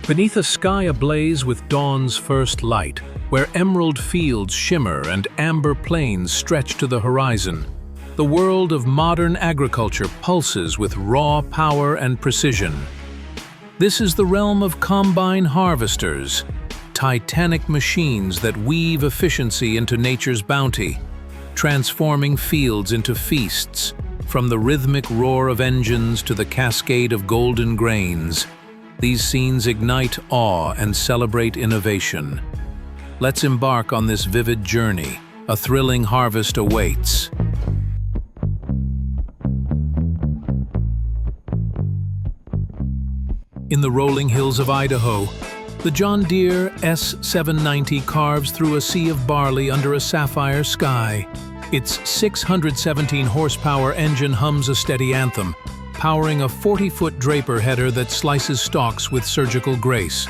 Beneath a sky ablaze with dawn's first light, where emerald fields shimmer and amber plains stretch to the horizon, the world of modern agriculture pulses with raw power and precision. This is the realm of combine harvesters, titanic machines that weave efficiency into nature's bounty, transforming fields into feasts, from the rhythmic roar of engines to the cascade of golden grains. These scenes ignite awe and celebrate innovation. Let's embark on this vivid journey. A thrilling harvest awaits. In the rolling hills of Idaho, the John Deere S790 carves through a sea of barley under a sapphire sky. Its 617 horsepower engine hums a steady anthem, powering a 40-foot draper header that slices stalks with surgical grace.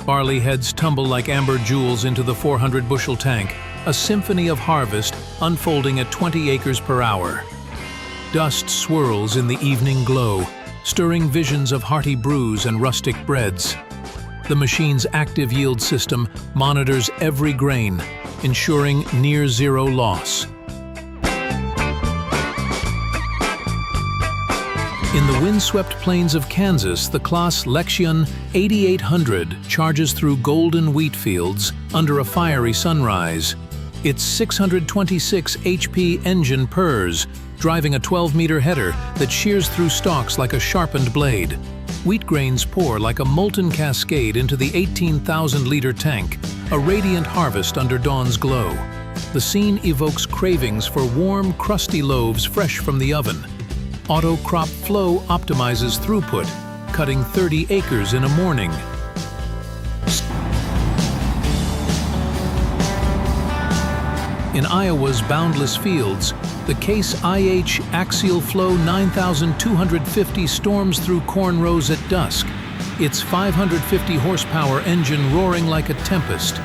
Barley heads tumble like amber jewels into the 400-bushel tank, a symphony of harvest unfolding at 20 acres per hour. Dust swirls in the evening glow, stirring visions of hearty brews and rustic breads. The machine's active yield system monitors every grain, ensuring near-zero loss. In the windswept plains of Kansas, the Claas Lexion 8800 charges through golden wheat fields under a fiery sunrise. Its 626 HP engine purrs, driving a 12-meter header that shears through stalks like a sharpened blade. Wheat grains pour like a molten cascade into the 18,000-liter tank, a radiant harvest under dawn's glow. The scene evokes cravings for warm, crusty loaves fresh from the oven. Axial-Flow optimizes throughput, cutting 30 acres in a morning. In Iowa's boundless fields, the Case IH Axial-Flow 9250 storms through corn rows at dusk, its 550 horsepower engine roaring like a tempest.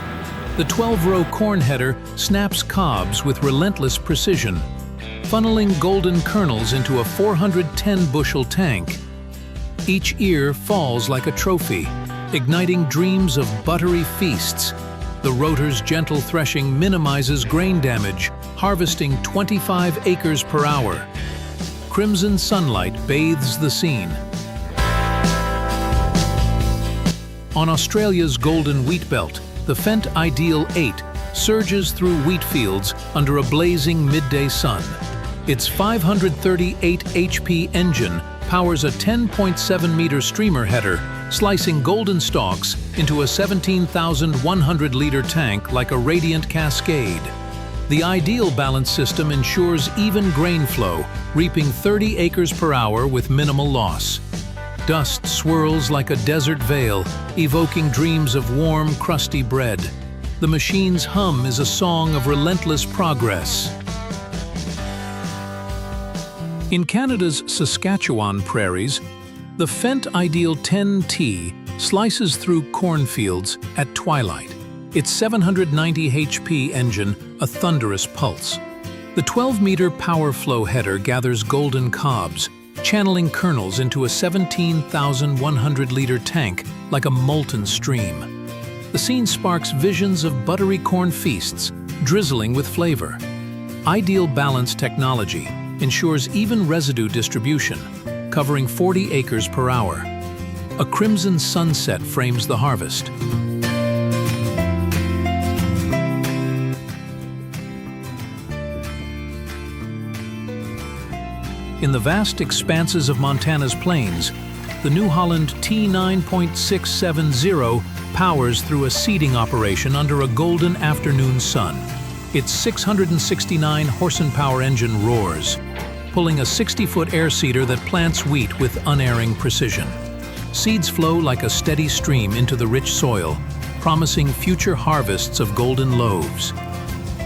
The 12-row corn header snaps cobs with relentless precision, funneling golden kernels into a 410-bushel tank. Each ear falls like a trophy, igniting dreams of buttery feasts. The rotor's gentle threshing minimizes grain damage, harvesting 25 acres per hour. Crimson sunlight bathes the scene. On Australia's golden wheat belt, the Fendt Ideal 8 surges through wheat fields under a blazing midday sun. Its 538 HP engine powers a 10.7-meter streamer header, slicing golden stalks into a 17,100-liter tank like a radiant cascade. The ideal balance system ensures even grain flow, reaping 30 acres per hour with minimal loss. Dust swirls like a desert veil, evoking dreams of warm, crusty bread. The machine's hum is a song of relentless progress. In Canada's Saskatchewan prairies, the Fendt Ideal 10T slices through cornfields at twilight, its 790 HP engine a thunderous pulse. The 12-meter power flow header gathers golden cobs, channeling kernels into a 17,100-liter tank like a molten stream. The scene sparks visions of buttery corn feasts, drizzling with flavor. Ideal balance technology ensures even residue distribution, covering 40 acres per hour. A crimson sunset frames the harvest. In the vast expanses of Montana's plains, the New Holland T9.670 powers through a seeding operation under a golden afternoon sun. Its 669 horsepower engine roars, pulling a 60-foot air seeder that plants wheat with unerring precision. Seeds flow like a steady stream into the rich soil, promising future harvests of golden loaves.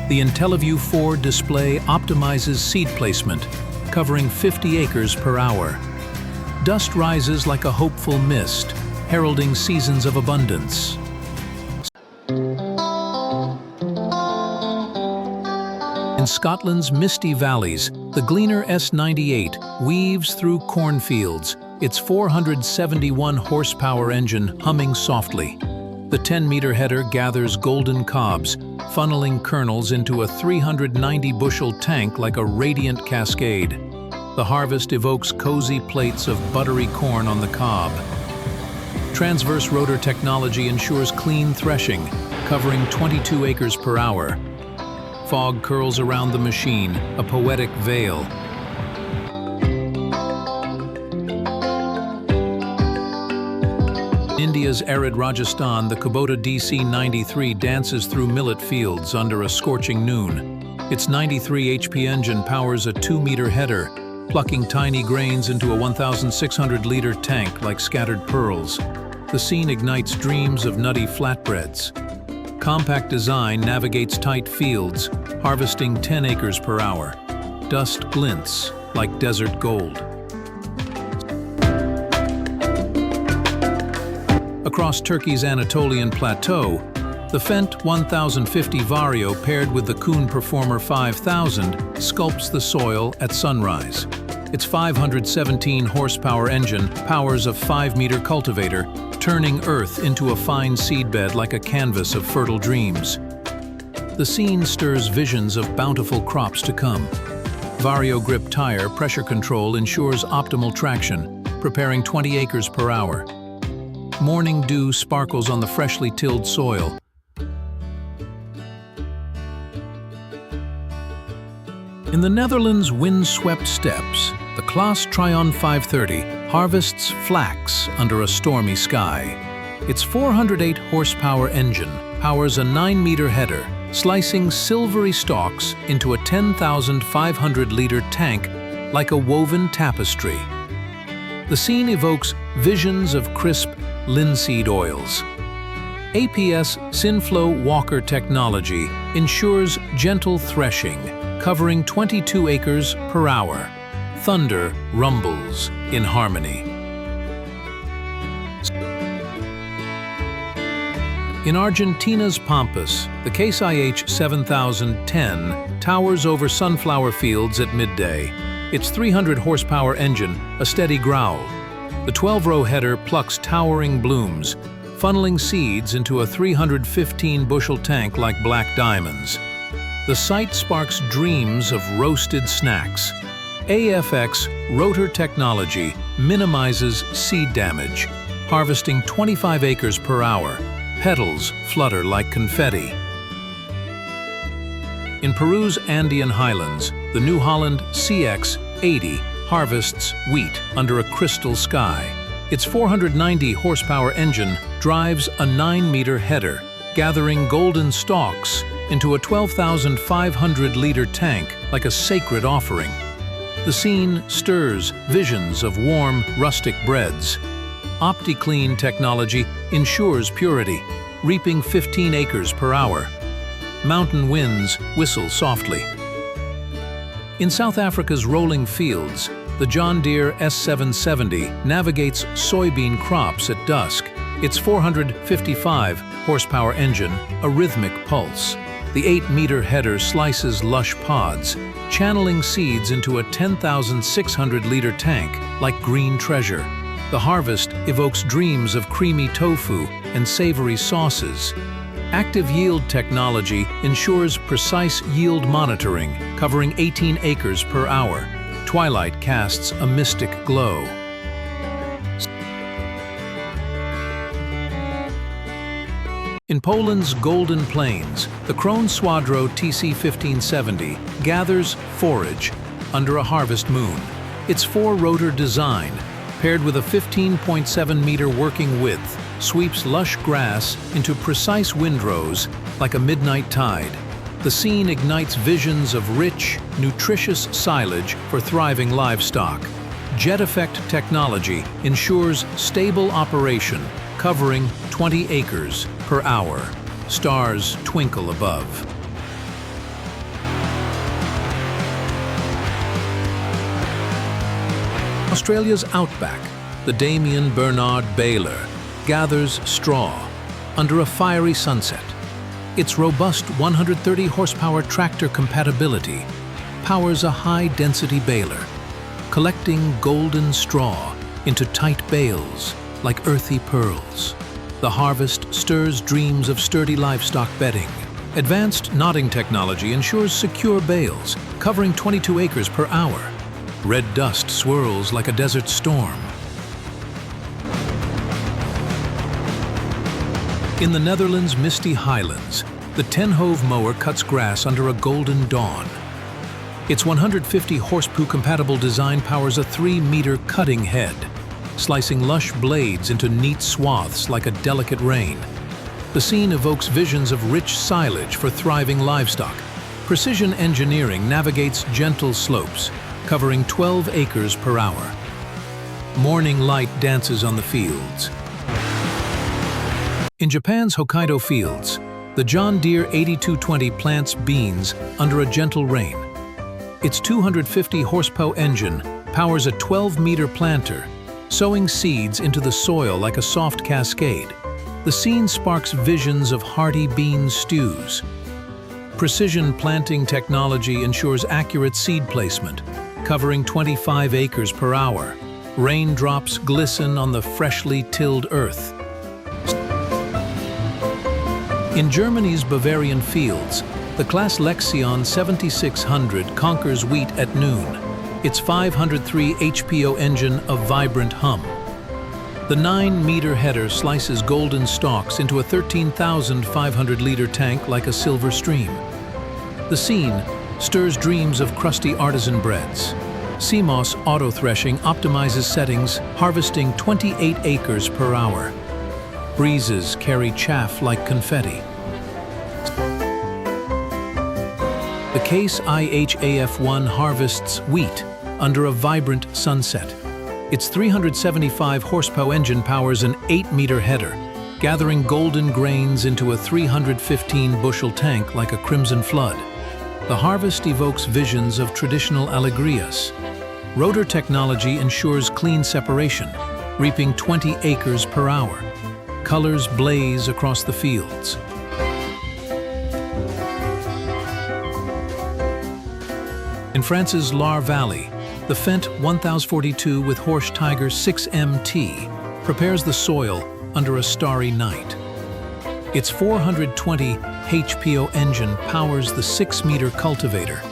The IntelliView 4 display optimizes seed placement, covering 50 acres per hour. Dust rises like a hopeful mist, heralding seasons of abundance. In Scotland's misty valleys, the Gleaner S98 weaves through cornfields, its 471 horsepower engine humming softly. The 10-meter header gathers golden cobs, funneling kernels into a 390-bushel tank like a radiant cascade. The harvest evokes cozy plates of buttery corn on the cob. Transverse rotor technology ensures clean threshing, covering 22 acres per hour. Fog curls around the machine, a poetic veil. India's arid Rajasthan, the Kubota DC-93 dances through millet fields under a scorching noon. Its 93 HP engine powers a 2-meter header, plucking tiny grains into a 1,600-liter tank like scattered pearls. The scene ignites dreams of nutty flatbreads. Compact design navigates tight fields, harvesting 10 acres per hour. Dust glints like desert gold. Across Turkey's Anatolian plateau, the Fendt 1050 Vario paired with the Kuhn Performer 5000 sculpts the soil at sunrise. Its 517 horsepower engine powers a 5-meter cultivator, turning earth into a fine seedbed like a canvas of fertile dreams. The scene stirs visions of bountiful crops to come. Vario Grip tire pressure control ensures optimal traction, preparing 20 acres per hour. Morning dew sparkles on the freshly tilled soil. In the Netherlands' wind-swept steppes, the Claas Trion 530 harvests flax under a stormy sky. Its 408 horsepower engine powers a 9-meter header, slicing silvery stalks into a 10,500-liter tank like a woven tapestry. The scene evokes visions of crisp linseed oils. APS Synflow Walker technology ensures gentle threshing, covering 22 acres per hour. Thunder rumbles in harmony. In Argentina's Pampas, the Case IH 7010 towers over sunflower fields at midday. Its 300 horsepower engine, a steady growl. The 12-row header plucks towering blooms, funneling seeds into a 315-bushel tank like black diamonds. The sight sparks dreams of roasted snacks. AFX rotor technology minimizes seed damage, harvesting 25 acres per hour. Petals flutter like confetti. In Peru's Andean highlands, the New Holland CX-80 harvests wheat under a crystal sky. Its 490 horsepower engine drives a 9-meter header, gathering golden stalks into a 12,500-liter tank like a sacred offering. The scene stirs visions of warm, rustic breads. OptiClean technology ensures purity, reaping 15 acres per hour. Mountain winds whistle softly. In South Africa's rolling fields, the John Deere S770 navigates soybean crops at dusk. Its 455 horsepower engine, a rhythmic pulse. The 8-meter header slices lush pods, channeling seeds into a 10,600-liter tank like green treasure. The harvest evokes dreams of creamy tofu and savory sauces. Active yield technology ensures precise yield monitoring, covering 18 acres per hour. Twilight casts a mystic glow. In Poland's Golden Plains, the Krone Swadro TC1570 gathers forage under a harvest moon. Its 4-rotor design, paired with a 15.7-meter working width, sweeps lush grass into precise windrows like a midnight tide. The scene ignites visions of rich, nutritious silage for thriving livestock. Jet effect technology ensures stable operation, covering 20 acres per hour. Stars twinkle above. Australia's outback, the Damien Bernard baler, gathers straw under a fiery sunset. Its robust 130 horsepower tractor compatibility powers a high-density baler, collecting golden straw into tight bales, like earthy pearls. The harvest stirs dreams of sturdy livestock bedding. Advanced knotting technology ensures secure bales, covering 22 acres per hour. Red dust swirls like a desert storm. In the Netherlands' misty highlands, the 10-hove mower cuts grass under a golden dawn. Its 150 horsepower-compatible design powers a 3-meter cutting head, slicing lush blades into neat swaths like a delicate rein. The scene evokes visions of rich silage for thriving livestock. Precision engineering navigates gentle slopes, covering 12 acres per hour. Morning light dances on the fields. In Japan's Hokkaido fields, the John Deere 8220 plants beans under a gentle rain. Its 250 horsepower engine powers a 12-meter planter, sowing seeds into the soil like a soft cascade. The scene sparks visions of hearty bean stews. Precision planting technology ensures accurate seed placement, covering 25 acres per hour. Raindrops glisten on the freshly tilled earth. In Germany's Bavarian fields, the Class Lexion 7600 conquers wheat at noon, its 503 HPO engine a vibrant hum. The 9-meter header slices golden stalks into a 13,500-liter tank like a silver stream. The scene stirs dreams of crusty artisan breads. CMOS auto-threshing optimizes settings, harvesting 28 acres per hour. Breezes carry chaff like confetti. The Case IHAF1 harvests wheat under a vibrant sunset. Its 375 horsepower engine powers an 8-meter header, gathering golden grains into a 315-bushel tank like a crimson flood. The harvest evokes visions of traditional alegrias. Rotor technology ensures clean separation, reaping 20 acres per hour. Colors blaze across the fields. In France's Loire Valley, the Fendt 1042 with Horsch Tiger 6MT prepares the soil under a starry night. Its 420 HPO engine powers the 6-meter cultivator,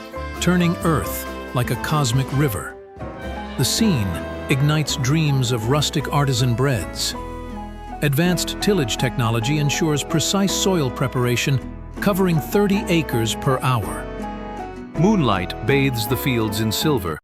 turning earth like a cosmic river. The scene ignites dreams of rustic artisan breads. Advanced tillage technology ensures precise soil preparation, covering 30 acres per hour. Moonlight bathes the fields in silver,